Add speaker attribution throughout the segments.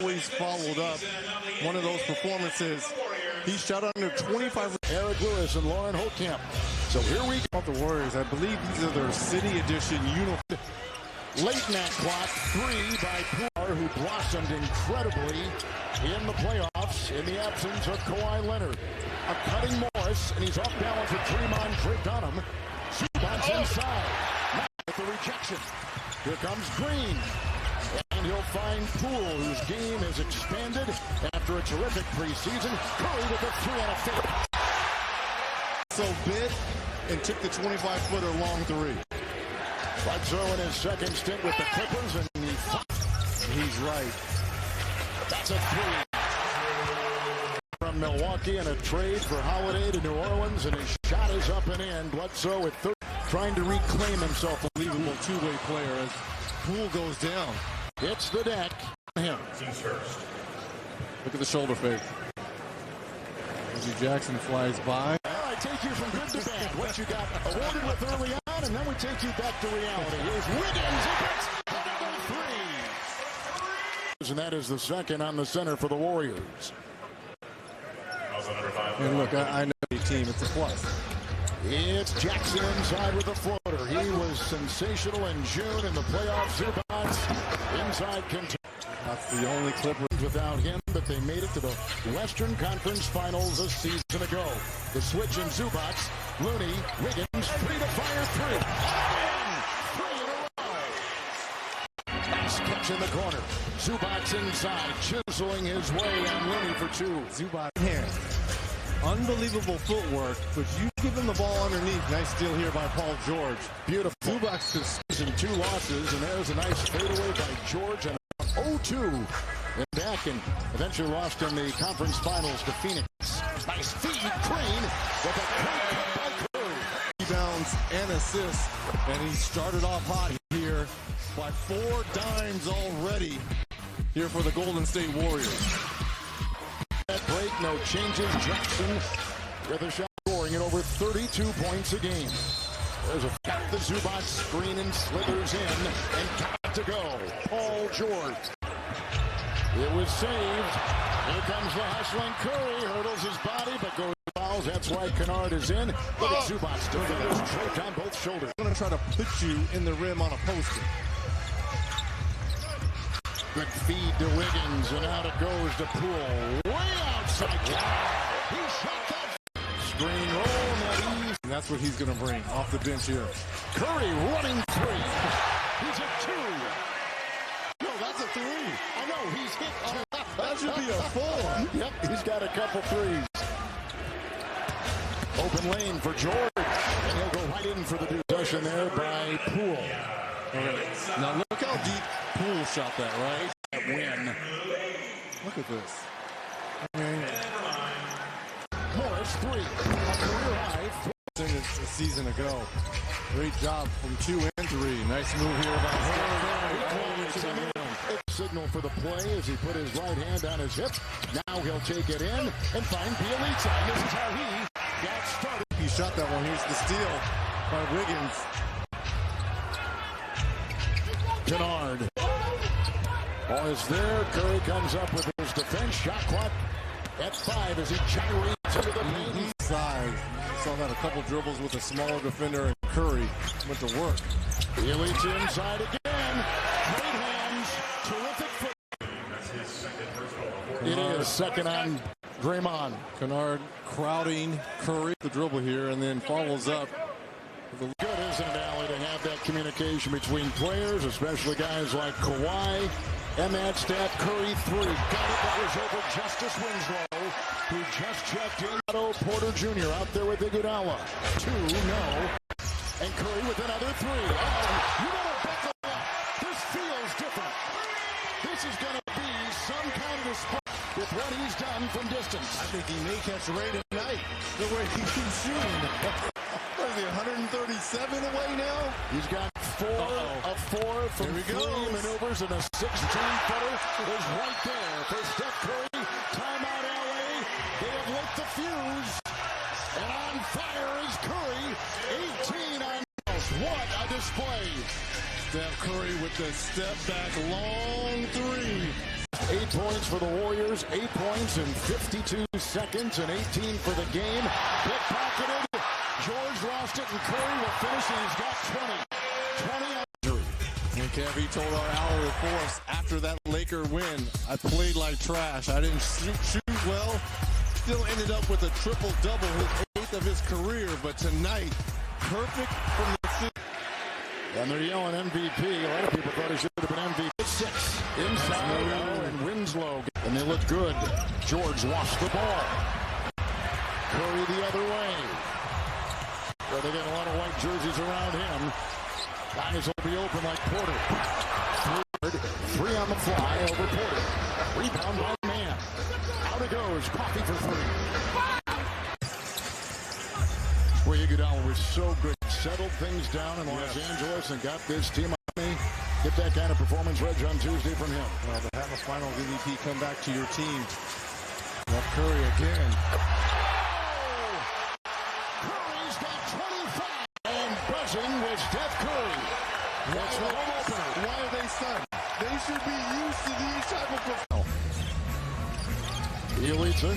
Speaker 1: Always followed up one of those performances. He shot under 25.
Speaker 2: Eric Lewis and Lauren Holtkamp. So here we go.
Speaker 1: The Warriors, I believe these are their city edition uniforms.
Speaker 2: Late in that clock, 3 by Poole, who blossomed incredibly in the playoffs in the absence of Kawhi Leonard. A cutting Morris, and he's off balance with Draymond draped on him. Zubac's inside. Now with the rejection. Here comes Green. And he'll find Poole, whose game has expanded after a terrific preseason. Curry with a 3 and a fake.
Speaker 1: So big and took the 25-footer long 3.
Speaker 2: Bledsoe in his second stint with the Clippers, and
Speaker 1: he's right.
Speaker 2: That's a 3. From Milwaukee in a trade for Holiday to New Orleans, and his shot is up and in. Bledsoe with 30, trying to reclaim himself.
Speaker 1: A believable two-way player as Poole goes down.
Speaker 2: Hits the deck. Him.
Speaker 1: Look at the shoulder fake. Reggie Jackson flies by.
Speaker 2: I take you from good to bad. What you got awarded with early on, and then we take you back to reality. Here's Wiggins. He gets another 3. And that is the second on the center for the Warriors.
Speaker 1: And look, I know the team. It's a plus.
Speaker 2: It's Jackson inside with the floater. He was sensational in June in the playoffs. Zubac's inside control.
Speaker 1: That's the only Clippers
Speaker 2: without him, but they made it to the Western Conference Finals a season ago. The switch in Zubac's. Looney, Wiggins, free to fire 3. 3 in a row. Nice catch in the corner. Zubac's inside, chiseling his way on Looney for 2.
Speaker 1: Zubac here. Unbelievable footwork, but you give him the ball underneath. Nice steal here by Paul George.
Speaker 2: Beautiful.
Speaker 1: Zubac's
Speaker 2: season 2 losses, and there's a nice fadeaway by George and 0-2 and back, and eventually lost in the conference finals to Phoenix. Nice feed, Green with a great cut by Curry.
Speaker 1: Rebounds and assists, and he started off hot here by 4 dimes already here for the Golden State Warriors.
Speaker 2: That break, no changes. Jackson with a shot, scoring at over 32 points a game. There's a cut the Zubac screen and slithers in, and got to go. Paul George. It was saved. Here comes the hustling Curry. Hurdles his body, but goes fouls. That's why Kennard is in. Look at Zubac. Defenders draped on both shoulders.
Speaker 1: I'm going to try to put you in the rim on a poster.
Speaker 2: Good feed to Wiggins, and out it goes to Poole. Way outside. He shot that screen roll, not easy.
Speaker 1: And that's what he's going to bring off the bench here.
Speaker 2: Curry running 3. He's at 2.
Speaker 1: No, that's a 3.
Speaker 2: I know, he's hit 2.
Speaker 1: That should be a 4.
Speaker 2: Yep, he's got a couple 3s. Open lane for George. And he'll go right in for the possession there by Poole.
Speaker 1: Right. Now look how deep Poole shot that, right?
Speaker 2: That win.
Speaker 1: Look at this.
Speaker 2: Morris 3. A career high.
Speaker 1: A season ago. Great job from 2 and 3. Nice move here by Hurd.
Speaker 2: Signal for the play as he put his right hand on his hip. Now he'll take it in and find Bielitsa. This is how he got started.
Speaker 1: He shot that one. Here's the steal by Wiggins.
Speaker 2: Kennard. Ball is there. Curry comes up with his defense. Shot clock at 5 as he gyrates into the paint.
Speaker 1: Side. Saw that a couple dribbles with a smaller defender, and Curry went to work.
Speaker 2: Bielitsa inside again. Great hands. Terrific foot. It is second on Draymond.
Speaker 1: Kennard crowding Curry. The dribble here, and then follows up.
Speaker 2: Good, isn't it, Allie, to have that communication between players, especially guys like Kawhi. And that stat, Curry 3. Got it. That was over Justice Winslow, who just checked in. Otto Porter Jr. out there with Iguodala. 2, no. And Curry with another 3. Oh, you better buckle up. This feels different. This is going to be some kind of a spot with what he's done from distance.
Speaker 1: I think he may catch Ray tonight, the way he keeps shooting. What is he, 137 away now?
Speaker 2: He's got 4 of 4 from 3 maneuvers, and a 16-footer is right there for Steph Curry. Timeout, LA. They have lit the fuse. And on fire is Curry. 18 on house. What a display.
Speaker 1: Steph Curry with the step back long 3.
Speaker 2: 8 points for the Warriors, 8 points in 52 seconds, and 18 for the game. Pickpocketed. George lost it, and Curry will finish, and he's got 20. 20 on 3.
Speaker 1: And Kev, he told our hour before us after that Laker win, I played like trash. I didn't shoot well. Still ended up with a triple-double, his 8th of his career. But tonight, perfect from the field.
Speaker 2: And they're yelling MVP. A lot of people thought he should have been MVP. 6 inside and Winslow. And they look good. George lost the ball. Curry the other way. Well, they got a lot of white jerseys around him. Guys will be open like Porter. 3 on the fly over Porter. Rebound by man. Out it goes. Coffee for 3. Boy, Iguodala was so good. Settled things down in Los Angeles and got this team on me. Get that kind of performance, Reg, on Tuesday from him.
Speaker 1: Well, to have a final MVP come back to your team. Well, Curry again.
Speaker 2: Curry's got 25. And buzzing was Steph Curry. That's the home opener.
Speaker 1: Why are they stunned? They should be used to these type of performance.
Speaker 2: Bielitsa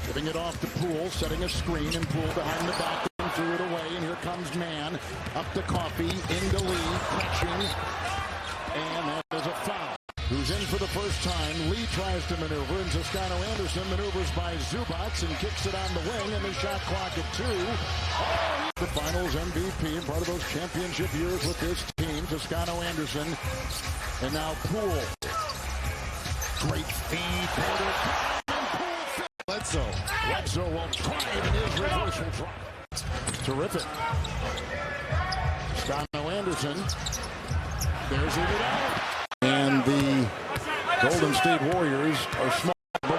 Speaker 2: giving it off to Poole, setting a screen, and Poole behind the back, threw it away, and here comes Man. Up to Coffee, into Lee, catching, and that is a foul. Who's in for the first time. Lee tries to maneuver, and Toscano Anderson maneuvers by Zubats and kicks it on the wing, and the shot clock at 2. Oh, the finals MVP and part of those championship years with this team, Toscano Anderson, and now Poole. Great feed, Porter. Bledsoe will try it in his reversal drop. Terrific. Toscano Anderson. There's Iguodala. And the Golden State Warriors are small. Number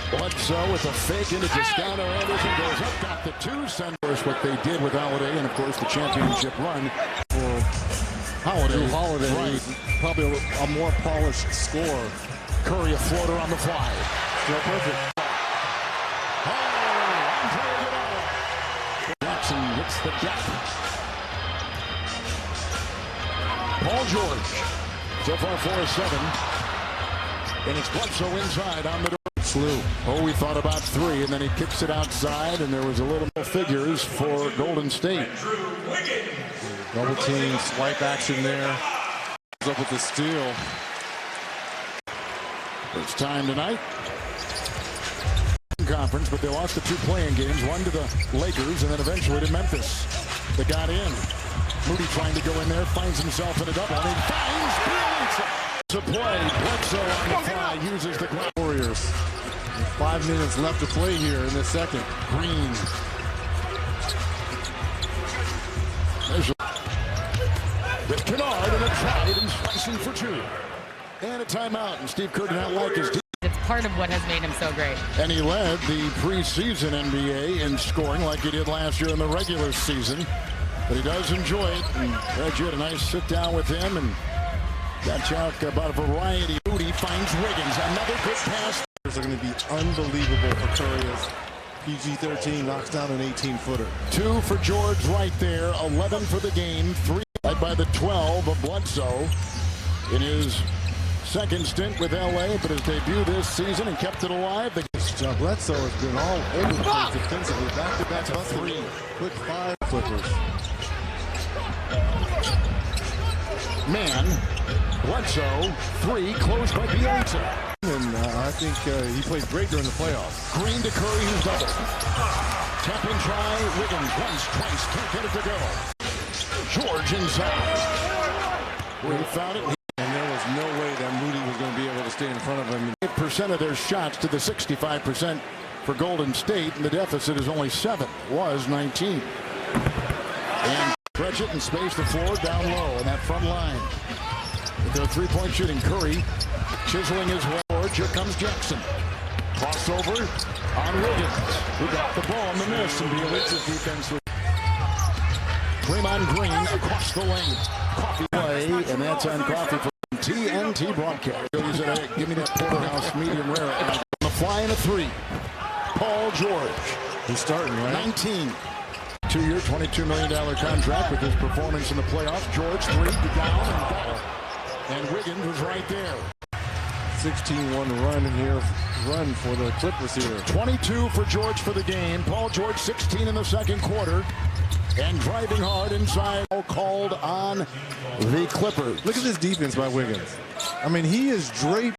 Speaker 2: 1. Bledsoe with a fake into Toscano Anderson. Goes up, got the 2. Senders what they did with Holiday, and of course the championship run for Holiday.
Speaker 1: Right. Probably a more polished score.
Speaker 2: Curry a floater on the fly.
Speaker 1: Still perfect.
Speaker 2: Jackson hits the deck. Paul George. So far 4-7. And it's Bledsoe inside on the door. Slew. Oh, we thought about 3, and then he kicks it outside, and there was a little more figures for Golden State.
Speaker 1: Double team, swipe action there. Up with the steal.
Speaker 2: It's time tonight. Conference, but they lost the 2 playing games, one to the Lakers and then eventually to Memphis. They got in. Moody trying to go in there, finds himself in a double, and he finds Bielitsa. To play, Bledsoe on the fly, uses the ground.
Speaker 1: Warriors. 5 minutes left to play here in the second.
Speaker 2: Green. There's with Kennard and a tried and slicing for 2. And a timeout, and Steve Kerr did not like his team.
Speaker 3: It's part of what has made him so great.
Speaker 2: And he led the preseason NBA in scoring like he did last year in the regular season. But he does enjoy it. And Reggie had a nice sit down with him and got talk about a variety. Moody finds Wiggins. Another good pass.
Speaker 1: Are going to be unbelievable for Curry as PG-13 knocks down an 18-footer.
Speaker 2: 2 for George right there. 11 for the game. 3 led by the 12 of Bledsoe in his second stint with LA, but his debut this season and kept it alive.
Speaker 1: Bledsoe has been all over the place defensively. Back-to-back 3 quick 5 flippers.
Speaker 2: Man, Bledsoe, 3, closed by Bielitsa.
Speaker 1: And I think he played great during the playoffs.
Speaker 2: Green to Curry, who's double. Tap and try, Wiggins once, twice, can't get it to go. George inside. We found it.
Speaker 1: And there was no way that Moody was going to be able to stay in front of him.
Speaker 2: 8% of their shots to the 65% for Golden State, and the deficit is only 7. Was 19. And stretch it and space the floor down low on that front line. With their 3-point shooting, Curry chiseling his way. Here comes Jackson. Crossover on Wiggins, who got the ball in the miss, and Bielitsa's defense. Draymond Green across the lane. Coffee play, and that's on Coffee for TNT broadcast. He said, hey, give me that porterhouse medium rare. And on the fly in a 3. Paul George.
Speaker 1: He's starting, right?
Speaker 2: 19. 2-year, $22 million contract with his performance in the playoffs. George 3 down and Wiggins was right there.
Speaker 1: 16-1 run for the Clippers here.
Speaker 2: 22 for George for the game. Paul George 16 in the second quarter. And driving hard inside, called on the Clippers.
Speaker 1: Look at this defense by Wiggins. I mean, he is draped.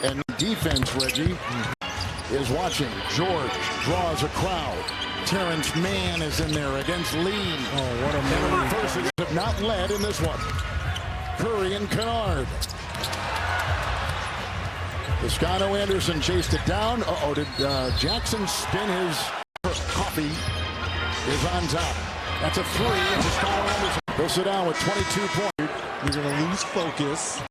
Speaker 2: And defense, Reggie, is watching. George draws a crowd. Terrence Mann is in there against Lee.
Speaker 1: Oh, what a man.
Speaker 2: Reverses have not led in this one. Curry and Kennard. Toscano Anderson chased it down. Did Jackson spin his coffee? Is on top. That's a three. And Toscano Anderson. They'll sit down with 22 points.
Speaker 1: You're going to lose focus.